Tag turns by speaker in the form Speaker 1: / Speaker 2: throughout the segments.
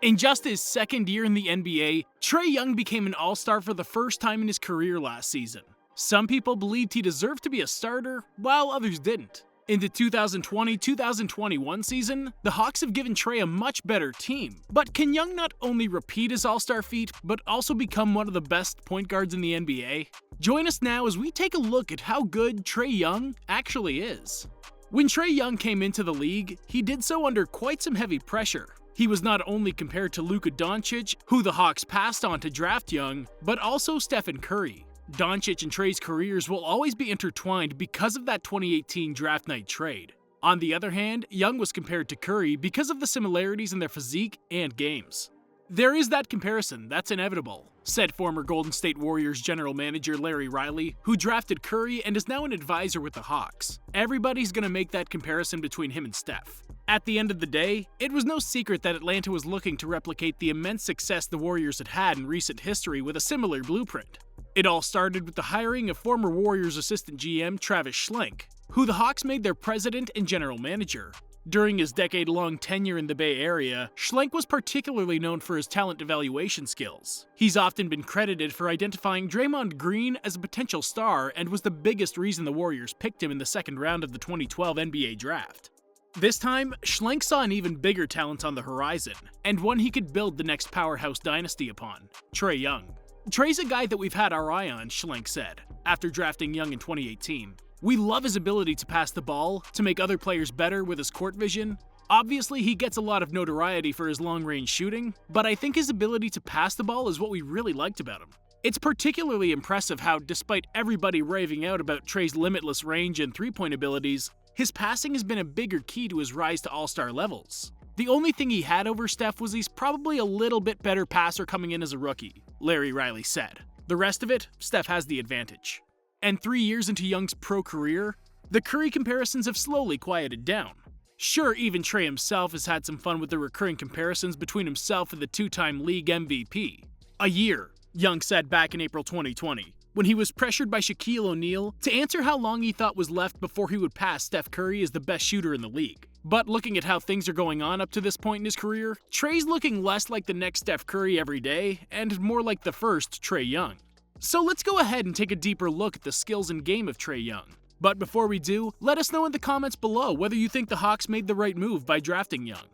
Speaker 1: In just his second year in the NBA, Trae Young became an all-star for the first time in his career last season. Some people believed he deserved to be a starter, while others didn't. In the 2020-2021 season, the Hawks have given Trae a much better team. But can Young not only repeat his all-star feat, but also become one of the best point guards in the NBA? Join us now as we take a look at how good Trae Young actually is. When Trae Young came into the league, he did so under quite some heavy pressure. He was not only compared to Luka Doncic, who the Hawks passed on to draft Young, but also Steph Curry. Doncic and Trae's careers will always be intertwined because of that 2018 draft night trade. On the other hand, Young was compared to Curry because of the similarities in their physique and games. There is that comparison, that's inevitable, said former Golden State Warriors general manager Larry Riley, who drafted Curry and is now an advisor with the Hawks. Everybody's gonna make that comparison between him and Steph. At the end of the day, it was no secret that Atlanta was looking to replicate the immense success the Warriors had had in recent history with a similar blueprint. It all started with the hiring of former Warriors assistant GM Travis Schlenk, who the Hawks made their president and general manager. During his decade-long tenure in the Bay Area, Schlenk was particularly known for his talent evaluation skills. He's often been credited for identifying Draymond Green as a potential star and was the biggest reason the Warriors picked him in the second round of the 2012 NBA draft. This time, Schlenk saw an even bigger talent on the horizon, and one he could build the next powerhouse dynasty upon: Trae Young. Trae's a guy that we've had our eye on, Schlenk said, after drafting Young in 2018. We love his ability to pass the ball, to make other players better with his court vision. Obviously, he gets a lot of notoriety for his long-range shooting, but I think his ability to pass the ball is what we really liked about him. It's particularly impressive how, despite everybody raving out about Trae's limitless range and three-point abilities, his passing has been a bigger key to his rise to all-star levels. The only thing he had over Steph was he's probably a little bit better passer coming in as a rookie, Larry Riley said. The rest of it, Steph has the advantage. And 3 years into Young's pro career, the Curry comparisons have slowly quieted down. Sure, even Trae himself has had some fun with the recurring comparisons between himself and the two-time league MVP. A year, Young said back in April 2020, when he was pressured by Shaquille O'Neal to answer how long he thought was left before he would pass Steph Curry as the best shooter in the league. But looking at how things are going on up to this point in his career, Trae's looking less like the next Steph Curry every day, and more like the first Trae Young. So let's go ahead and take a deeper look at the skills and game of Trae Young. But before we do, let us know in the comments below whether you think the Hawks made the right move by drafting Young.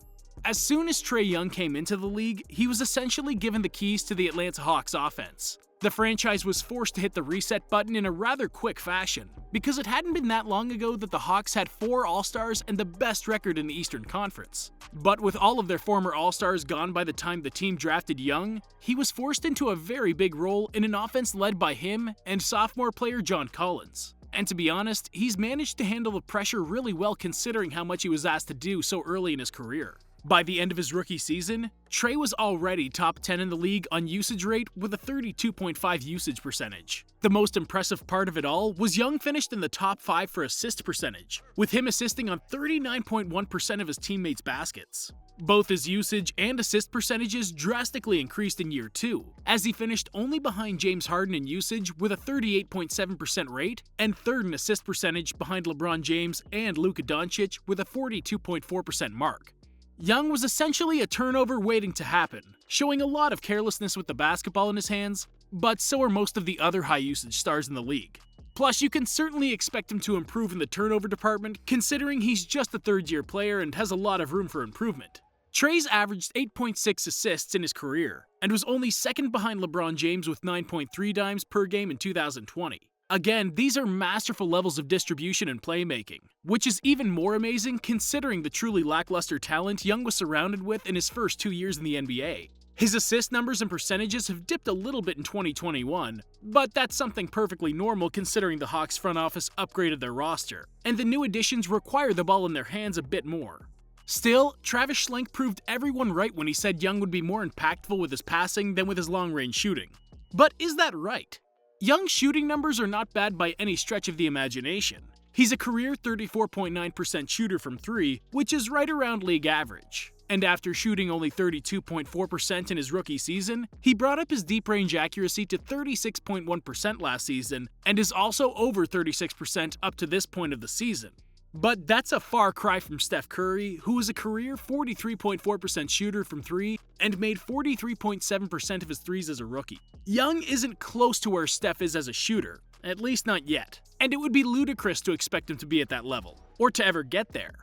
Speaker 1: As soon as Trae Young came into the league, he was essentially given the keys to the Atlanta Hawks offense. The franchise was forced to hit the reset button in a rather quick fashion, because it hadn't been that long ago that the Hawks had 4 All-Stars and the best record in the Eastern Conference. But with all of their former All-Stars gone by the time the team drafted Young, he was forced into a very big role in an offense led by him and sophomore player John Collins. And to be honest, he's managed to handle the pressure really well considering how much he was asked to do so early in his career. By the end of his rookie season, Trae was already top 10 in the league on usage rate with a 32.5 usage percentage. The most impressive part of it all was Young finished in the top 5 for assist percentage, with him assisting on 39.1% of his teammates' baskets. Both his usage and assist percentages drastically increased in year 2, as he finished only behind James Harden in usage with a 38.7% rate, and third in assist percentage behind LeBron James and Luka Doncic with a 42.4% mark. Young was essentially a turnover waiting to happen, showing a lot of carelessness with the basketball in his hands, but so are most of the other high-usage stars in the league. Plus, you can certainly expect him to improve in the turnover department, considering he's just a third-year player and has a lot of room for improvement. Trae's averaged 8.6 assists in his career, and was only second behind LeBron James with 9.3 dimes per game in 2020. Again, these are masterful levels of distribution and playmaking, which is even more amazing considering the truly lackluster talent Young was surrounded with in his first 2 years in the NBA. His assist numbers and percentages have dipped a little bit in 2021, but that's something perfectly normal considering the Hawks front office upgraded their roster, and the new additions require the ball in their hands a bit more. Still, Travis Schlenk proved everyone right when he said Young would be more impactful with his passing than with his long-range shooting. But is that right? Young's shooting numbers are not bad by any stretch of the imagination. He's a career 34.9% shooter from 3, which is right around league average. And after shooting only 32.4% in his rookie season, he brought up his deep range accuracy to 36.1% last season, and is also over 36% up to this point of the season. But that's a far cry from Steph Curry, who was a career 43.4% shooter from 3 and made 43.7% of his threes as a rookie. Young isn't close to where Steph is as a shooter, at least not yet, and it would be ludicrous to expect him to be at that level, or to ever get there.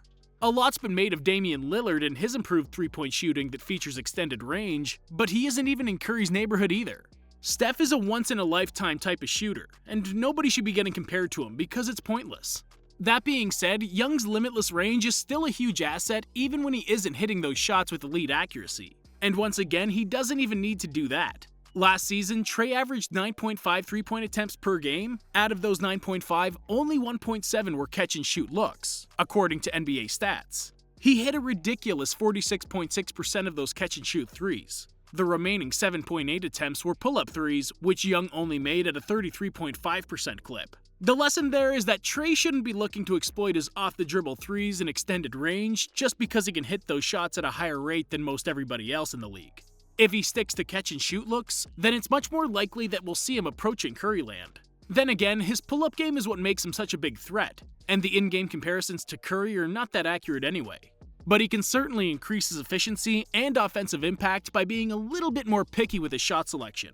Speaker 1: A lot's been made of Damian Lillard and his improved three-point shooting that features extended range, but he isn't even in Curry's neighborhood either. Steph is a once-in-a-lifetime type of shooter, and nobody should be getting compared to him because it's pointless. That being said, Young's limitless range is still a huge asset even when he isn't hitting those shots with elite accuracy. And once again, he doesn't even need to do that. Last season, Trae averaged 9.5 three-point attempts per game. Out of those 9.5, only 1.7 were catch-and-shoot looks, according to NBA stats. He hit a ridiculous 46.6% of those catch-and-shoot threes. The remaining 7.8 attempts were pull-up threes, which Young only made at a 33.5% clip. The lesson there is that Trae shouldn't be looking to exploit his off-the-dribble threes and extended range just because he can hit those shots at a higher rate than most everybody else in the league. If he sticks to catch-and-shoot looks, then it's much more likely that we'll see him approaching Curryland. Then again, his pull-up game is what makes him such a big threat, and the in-game comparisons to Curry are not that accurate anyway. But he can certainly increase his efficiency and offensive impact by being a little bit more picky with his shot selection.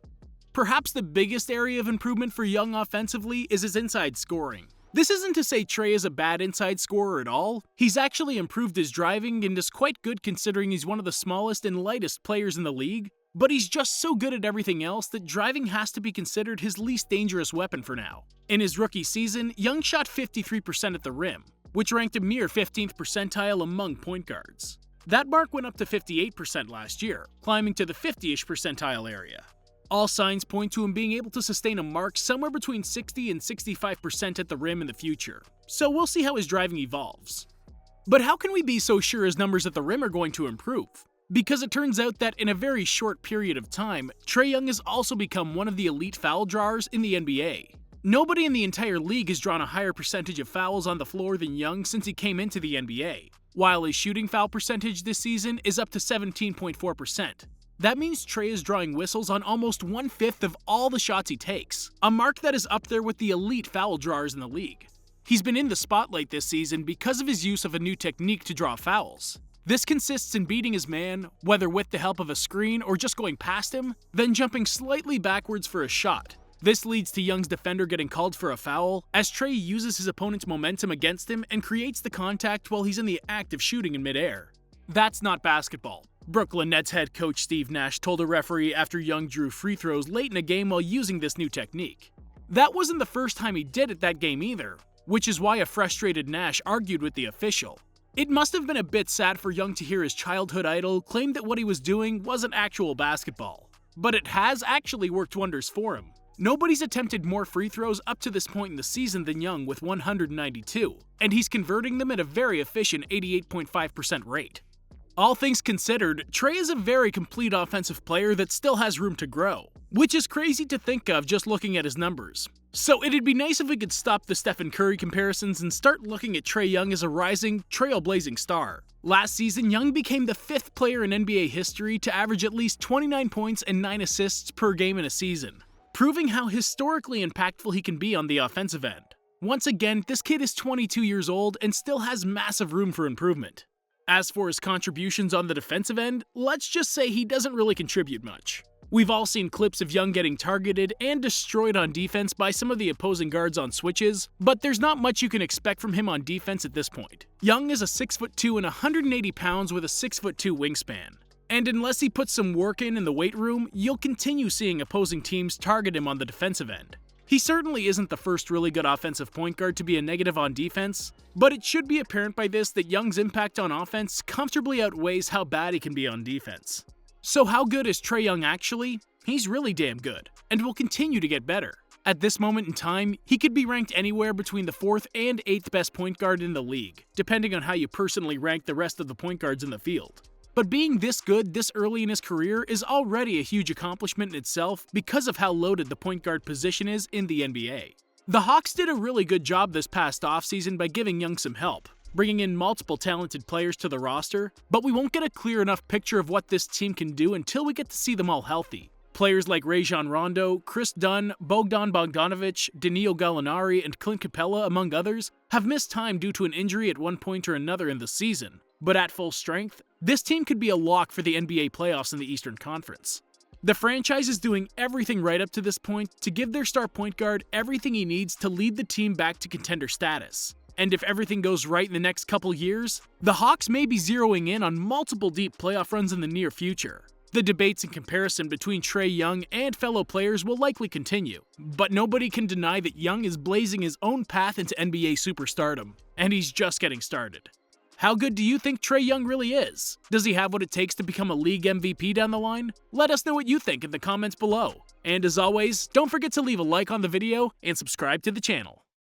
Speaker 1: Perhaps the biggest area of improvement for Young offensively is his inside scoring. This isn't to say Trae is a bad inside scorer at all. He's actually improved his driving and is quite good considering he's one of the smallest and lightest players in the league, but he's just so good at everything else that driving has to be considered his least dangerous weapon for now. In his rookie season, Young shot 53% at the rim, which ranked a mere 15th percentile among point guards. That mark went up to 58% last year, climbing to the 50-ish percentile area. All signs point to him being able to sustain a mark somewhere between 60 and 65% at the rim in the future, so we'll see how his driving evolves. But how can we be so sure his numbers at the rim are going to improve? Because it turns out that in a very short period of time, Trae Young has also become one of the elite foul drawers in the NBA. Nobody in the entire league has drawn a higher percentage of fouls on the floor than Young since he came into the NBA, while his shooting foul percentage this season is up to 17.4%. That means Trae is drawing whistles on almost 1/5 of all the shots he takes, a mark that is up there with the elite foul drawers in the league. He's been in the spotlight this season because of his use of a new technique to draw fouls. This consists in beating his man, whether with the help of a screen or just going past him, then jumping slightly backwards for a shot. This leads to Young's defender getting called for a foul, as Trae uses his opponent's momentum against him and creates the contact while he's in the act of shooting in midair. That's not basketball. Brooklyn Nets head coach Steve Nash told a referee after Young drew free throws late in a game while using this new technique. That wasn't the first time he did it that game either, which is why a frustrated Nash argued with the official. It must have been a bit sad for Young to hear his childhood idol claim that what he was doing wasn't actual basketball. But it has actually worked wonders for him. Nobody's attempted more free throws up to this point in the season than Young with 192, and he's converting them at a very efficient 88.5% rate. All things considered, Trae is a very complete offensive player that still has room to grow, which is crazy to think of just looking at his numbers. So it'd be nice if we could stop the Stephen Curry comparisons and start looking at Trae Young as a rising, trailblazing star. Last season, Young became the 5th player in NBA history to average at least 29 points and 9 assists per game in a season, proving how historically impactful he can be on the offensive end. Once again, this kid is 22 years old and still has massive room for improvement. As for his contributions on the defensive end, let's just say he doesn't really contribute much. We've all seen clips of Young getting targeted and destroyed on defense by some of the opposing guards on switches, but there's not much you can expect from him on defense at this point. Young is a 6'2" and 180 pounds with a 6'2" wingspan. And unless he puts some work in the weight room, you'll continue seeing opposing teams target him on the defensive end. He certainly isn't the first really good offensive point guard to be a negative on defense, but it should be apparent by this that Young's impact on offense comfortably outweighs how bad he can be on defense. So how good is Trae Young actually? He's really damn good, and will continue to get better. At this moment in time, he could be ranked anywhere between the 4th and 8th best point guard in the league, depending on how you personally rank the rest of the point guards in the field. But being this good this early in his career is already a huge accomplishment in itself because of how loaded the point guard position is in the NBA. The Hawks did a really good job this past offseason by giving Young some help, bringing in multiple talented players to the roster, but we won't get a clear enough picture of what this team can do until we get to see them all healthy. Players like Rajon Rondo, Chris Dunn, Bogdan Bogdanovic, Danilo Gallinari, and Clint Capella, among others, have missed time due to an injury at one point or another in the season. But at full strength, this team could be a lock for the NBA playoffs in the Eastern Conference. The franchise is doing everything right up to this point to give their star point guard everything he needs to lead the team back to contender status. And if everything goes right in the next couple years, the Hawks may be zeroing in on multiple deep playoff runs in the near future. The debates and comparison between Trae Young and fellow players will likely continue, but nobody can deny that Young is blazing his own path into NBA superstardom, and he's just getting started. How good do you think Trae Young really is? Does he have what it takes to become a league MVP down the line? Let us know what you think in the comments below. And as always, don't forget to leave a like on the video and subscribe to the channel.